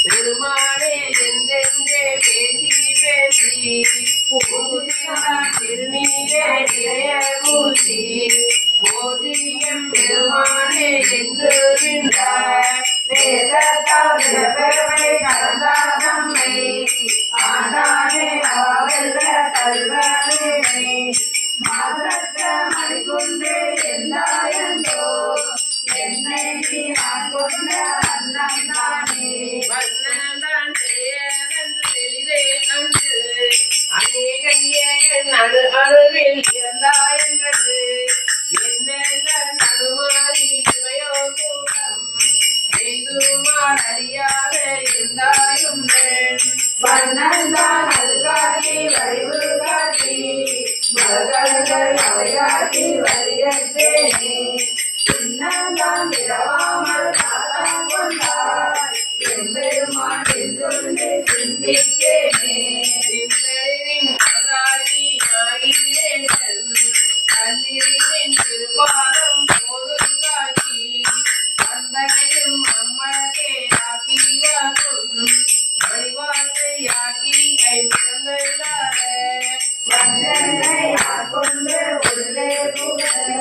பெருமானே என்றென்றே பேசி பேசி திருநீரே இளைய பூசி போதியம் பெருமானே என்று பெருமை கலந்தார் நம்மை ஆண்டானே அவல்ல கல்வனை மாசற்ற மணிக்குண்டே எந்தாயந்தோ என்னை நீ கொண்ட அண்ணன் தானே வண்ணன் செய்யன்று எளிதே அன்று அநேகன் நடு அருவில் இருந்தாயென்றது என்ன நடுமாறி இவையோ கூட்டம் எய்துமார் அறியாத இருந்தாயும் வண்ணன் தான் அது காட்டி வடிவு காட்டி மலர்கள் அவை காட்டி வலியற்றேனே சின்னந்தான் விடவாமல் காத்தான் கொண்டாய் எம்பெருமான் என்று சிந்தித்தேனே சிந்தனின் அகாரி ஆயிரேன் கண்ணீரின் திருவாரம் போது காட்சி வந்தனையும் அம்மழகே ஆக்கியாகும் வழிவாசையாக்கி ஐம்பொருளாக வந்தனை ஆட்கொண்டு உள்ளே புகழ்